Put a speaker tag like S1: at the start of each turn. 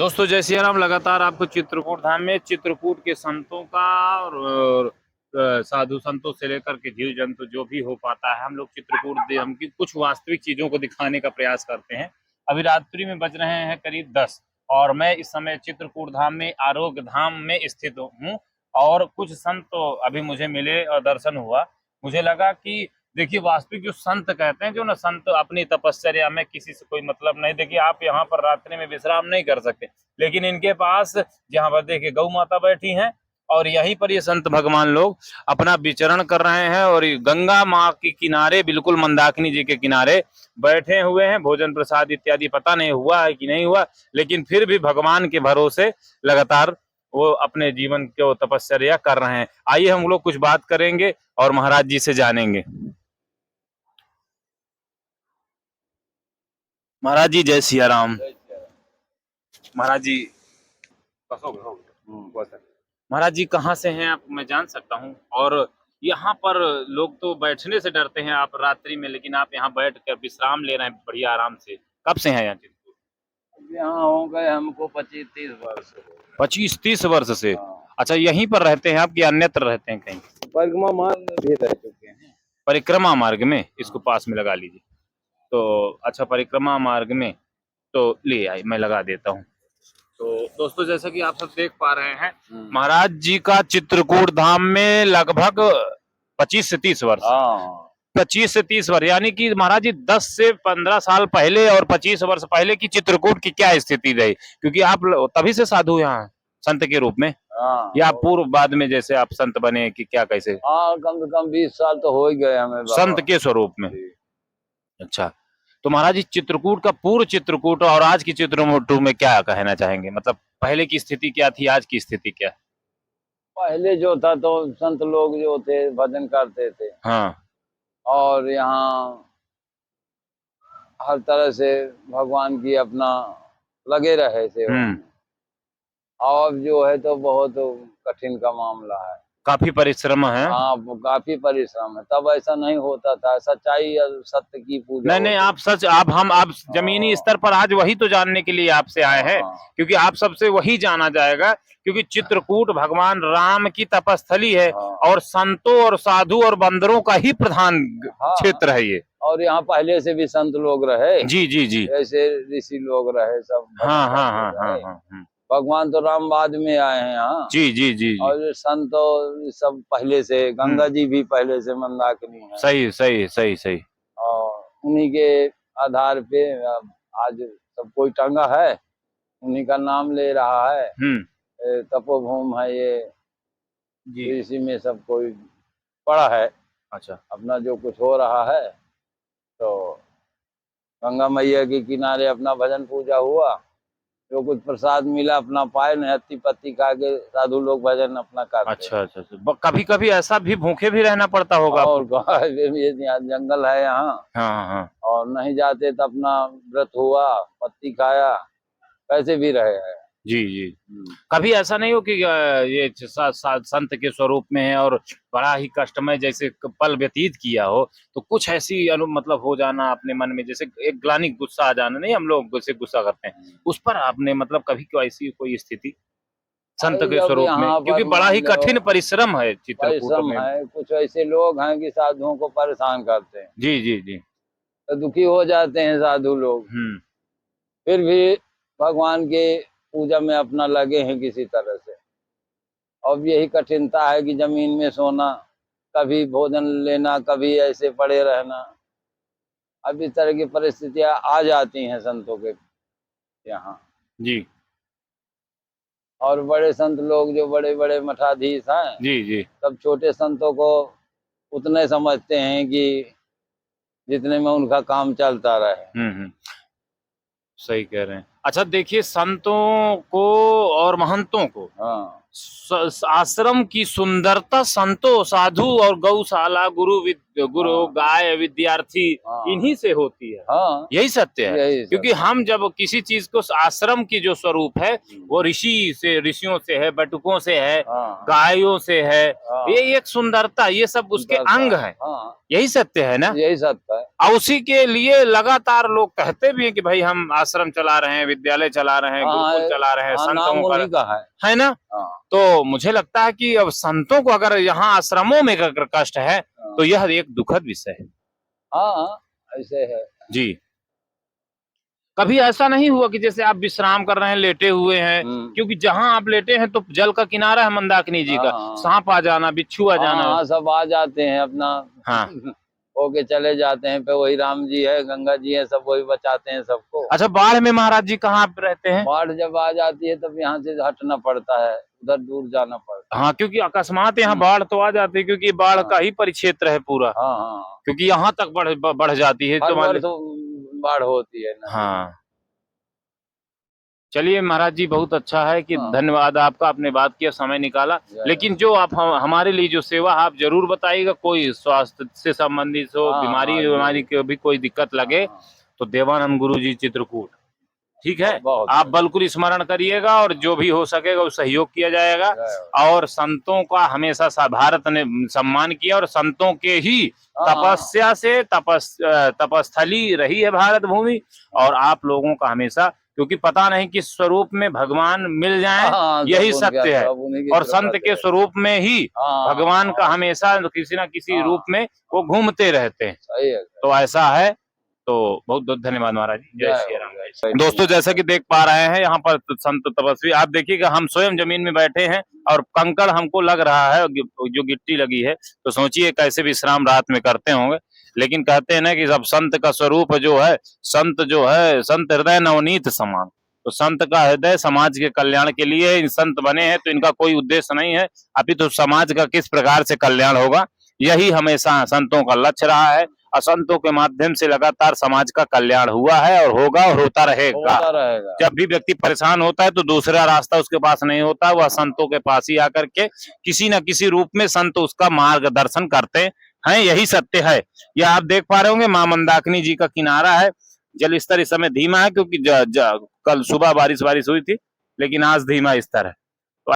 S1: दोस्तों जय सिया राम। लगातार आपको चित्रकूट धाम में चित्रकूट के संतों का और साधु संतों से लेकर के जीव जंतु जो भी हो पाता है, हम लोग चित्रकूट धाम की कुछ वास्तविक चीजों को दिखाने का प्रयास करते हैं। अभी रात्रि में बज रहे हैं करीब 10 और मैं इस समय चित्रकूट धाम में आरोग्य धाम में स्थित हूँ। और कुछ संत तो अभी मुझे मिले और दर्शन हुआ। मुझे लगा कि देखिए, वास्तविक जो संत कहते हैं, जो ना संत अपनी तपस्या में किसी से कोई मतलब नहीं। देखिए, आप यहाँ पर रात्रि में विश्राम नहीं कर सकते, लेकिन इनके पास जहाँ पर देखिए गौ माता बैठी हैं और यहीं पर ये संत भगवान लोग अपना विचरण कर रहे हैं। और गंगा माँ के किनारे, बिल्कुल मंदाकिनी जी के किनारे बैठे हुए हैं। भोजन प्रसाद इत्यादि पता नहीं हुआ है कि नहीं हुआ, लेकिन फिर भी भगवान के भरोसे लगातार वो अपने जीवन को तपस्या कर रहे हैं। आइए हम लोग कुछ बात करेंगे और महाराज जी से जानेंगे। महाराज जी जय सिया राम। महाराज जी महाराज जी कहाँ से हैं आप, मैं जान सकता हूँ? और यहाँ पर लोग तो बैठने से डरते हैं आप रात्रि में, लेकिन आप यहाँ बैठ कर विश्राम ले रहे हैं बढ़िया आराम से। कब से हैं यहाँ चित्रकूट?
S2: यहाँ हो गए हमको 25-30 वर्ष।
S1: 25-30 वर्ष से?
S2: हाँ।
S1: अच्छा, यहीं पर रहते हैं आप कि अन्यत्र रहते हैं कहीं?
S2: परिक्रमा मार्ग में भी रह चुके हैं।
S1: परिक्रमा मार्ग में, इसको पास में लगा लीजिए। तो अच्छा, परिक्रमा मार्ग में तो ले आए, मैं लगा देता हूँ। तो दोस्तों जैसा कि आप सब देख पा रहे हैं, महाराज जी का चित्रकूट धाम में लगभग 25 से 30 वर्ष। 25 से 30 वर्ष, यानी कि महाराज जी 10 से 15 साल पहले और 25 वर्ष पहले की चित्रकूट की क्या स्थिति रही? क्योंकि आप तभी से साधु यहाँ संत के रूप में, या पूर्व बाद में जैसे आप संत बने कि क्या, कैसे?
S2: कम से कम 20 साल तो हो ही गए हमें
S1: संत के स्वरूप में। अच्छा, तो महाराज जी चित्रकूट का, पूर्व चित्रकूट और आज की चित्रकूट में क्या कहना चाहेंगे? मतलब पहले की स्थिति क्या थी, आज की स्थिति क्या?
S2: पहले जो था तो संत लोग जो थे भजन करते थे।
S1: हाँ।
S2: और यहाँ हर तरह से भगवान की अपना लगे रहे थे। अब जो है तो बहुत कठिन का मामला है,
S1: काफी परिश्रम है।
S2: हाँ, काफी परिश्रम है। तब ऐसा नहीं होता था, सच्चाई और सत्य की पूजा।
S1: नहीं, आप सच, आप जमीनी स्तर पर आज वही तो जानने के लिए आपसे आए हैं, क्योंकि आप सबसे वही जाना जाएगा। क्योंकि चित्रकूट भगवान राम की तपस्थली है और संतों और साधु और बंदरों का ही प्रधान क्षेत्र है ये।
S2: और यहाँ पहले से भी संत लोग रहे।
S1: जी जी जी,
S2: ऐसे ऋषि लोग रहे सब।
S1: हाँ हाँ हाँ हाँ हाँ।
S2: भगवान तो राम बाद में आए हैं यहाँ।
S1: जी जी जी,
S2: और संत सब पहले से, गंगा जी भी पहले से मंदाकिनी है।
S1: सही सही सही सही।
S2: और उन्हीं के आधार पे आज सब कोई टंगा है, उन्हीं का नाम ले रहा है। तपोभूम है ये जी, तो इसी में सब कोई पड़ा है।
S1: अच्छा, अपना
S2: अपना जो कुछ हो रहा है तो गंगा मैया के किनारे अपना भजन पूजा हुआ, जो कुछ प्रसाद मिला अपना पाए, नहत्ती पत्ती खा के साधु लोग भजन अपना करते।
S1: अच्छा अच्छा अच्छा। कभी कभी ऐसा भी भूखे भी रहना पड़ता होगा?
S2: और ये जंगल है यहाँ।
S1: हाँ हाँ। और
S2: नहीं जाते तो अपना व्रत हुआ, पत्ती खाया, कैसे भी रहे हैं।
S1: जी जी। कभी ऐसा नहीं हो कि ये संत के स्वरूप में है और बड़ा ही कष्टमय जैसे पल व्यतीत किया हो, तो कुछ ऐसी मतलब हो जाना अपने मन में, जैसे एक ग्लानि गुस्सा आ जाना, नहीं हम लोग जैसे गुस्सा करते हैं, उस पर आपने मतलब कभी कोई ऐसी कोई स्थिति संत के स्वरूप में? क्योंकि बड़ा ही कठिन परिश्रम है चित्रकूट में।
S2: है, कुछ ऐसे लोग हैं कि साधुओं को परेशान करते हैं।
S1: जी जी जी,
S2: तो दुखी हो जाते हैं साधु लोग। फिर भी भगवान के पूजा में अपना लगे हैं किसी तरह से। अब यही कठिनता है कि जमीन में सोना, कभी भोजन लेना, कभी ऐसे पड़े रहना। अब इस तरह की परिस्थितियां आ जाती हैं संतों के यहाँ
S1: जी।
S2: और बड़े संत लोग जो बड़े बड़े मठाधीश हैं
S1: जी जी,
S2: सब छोटे संतों को उतने समझते हैं कि जितने में उनका काम चलता रहे।
S1: सही कह रहे हैं। अच्छा देखिए, संतों को और महंतों को, आश्रम की सुंदरता, संतों, साधु और गौशाला, गुरु गुरु
S2: हाँ।
S1: गाय विद्यार्थी
S2: हाँ।
S1: इन्हीं से होती है।
S2: हाँ,
S1: यही सत्य है।
S2: यही सब।
S1: क्योंकि हम जब किसी चीज को, आश्रम की जो स्वरूप है वो ऋषियों से है, बटुकों से है,
S2: हाँ,
S1: गायों से है।
S2: हाँ,
S1: ये एक सुंदरता, ये सब उसके
S2: सुंदरता,
S1: अंग है।
S2: हाँ,
S1: यही सत्य है ना।
S2: यही सत्य है।
S1: और उसी के लिए लगातार लोग कहते भी हैं कि भाई हम आश्रम चला रहे हैं, विद्यालय चला रहे हैं,
S2: हाँ,
S1: गुरुकुल चला रहे हैं,
S2: हाँ, नाम
S1: संतों
S2: उन्हीं
S1: का,
S2: का
S1: है ना।
S2: हाँ,
S1: तो मुझे लगता है कि अब संतों को अगर यहाँ आश्रमों में अगर कष्ट है तो यह एक दुखद विषय है।
S2: हाँ, ऐसे है।
S1: जी। कभी ऐसा नहीं हुआ कि जैसे आप विश्राम कर रहे हैं, लेटे हुए हैं, क्योंकि जहां आप लेटे हैं तो जल का किनारा है मंदाकिनी जी का,
S2: हाँ,
S1: सांप आ जाना, बिच्छू आ जाना।
S2: हाँ, सब आ जाते हैं अपना
S1: हाँ।
S2: होके चले जाते हैं। पे वही राम जी है, गंगा जी है, सब वही बचाते हैं सबको।
S1: अच्छा, बाढ़ में महाराज जी कहाँ पे रहते हैं?
S2: बाढ़ जब आ जाती है तब यहाँ से हटना पड़ता है, उधर दूर जाना पड़ता है।
S1: हाँ, क्योंकि अकस्मात यहाँ बाढ़ तो आ जाती है, क्योंकि बाढ़ का ही परिक्षेत्र है पूरा।
S2: हाँ, हाँ,
S1: क्योंकि यहाँ तक बढ़ जाती है
S2: हर
S1: तो मान
S2: वर्ष बाढ़ होती है ना।
S1: हाँ। चलिए महाराज जी, बहुत अच्छा है कि
S2: हाँ।
S1: धन्यवाद आपका, आपने बात किया, समय निकाला। लेकिन जो आप हमारे लिए जो सेवा आप जरूर बताइएगा, कोई स्वास्थ्य से संबंधित हो,
S2: हाँ,
S1: बीमारी की भी कोई दिक्कत लगे तो देवानंद गुरु जी चित्रकूट, ठीक है, आप बिल्कुल स्मरण करिएगा और जो भी हो सकेगा वो सहयोग किया जाएगा। और संतों का हमेशा भारत ने सम्मान किया, और संतों के ही तपस्या से तपस्थली रही है भारत भूमि। और आप लोगों का हमेशा, क्योंकि पता नहीं किस स्वरूप में भगवान मिल जाएं, यही सत्य है। और संत के स्वरूप में ही भगवान का हमेशा किसी न किसी रूप में वो घूमते रहते हैं। तो ऐसा है। तो बहुत बहुत धन्यवाद महाराज जी। जय श्री राम। दोस्तों, जैसा कि देख पा रहे हैं यहाँ पर संत तपस्वी, आप देखिएगा हम स्वयं जमीन में बैठे हैं और कंकड़ हमको लग रहा है, जो गिट्टी लगी है, तो सोचिए कैसे विश्राम रात में करते होंगे। लेकिन कहते हैं ना कि सब संत का स्वरूप जो है, संत हृदय नवनीत समान। तो संत का हृदय समाज के कल्याण के लिए इन संत बने हैं, तो इनका कोई उद्देश्य नहीं है, अपितु समाज का किस प्रकार से कल्याण होगा, यही हमेशा संतों का लक्ष्य रहा है। असंतों के माध्यम से लगातार समाज का कल्याण हुआ है और होगा और होता रहेगा। जब भी व्यक्ति परेशान होता है तो दूसरा रास्ता उसके पास नहीं होता, वह संतों के पास ही आकर के किसी न किसी रूप में संत उसका मार्गदर्शन करते हैं। यही सत्य है। यह आप देख पा रहे होंगे मां मंदाकिनी जी का किनारा है। जल स्तर इस समय धीमा है, क्योंकि कल सुबह बारिश हुई थी, लेकिन आज धीमा स्तर है।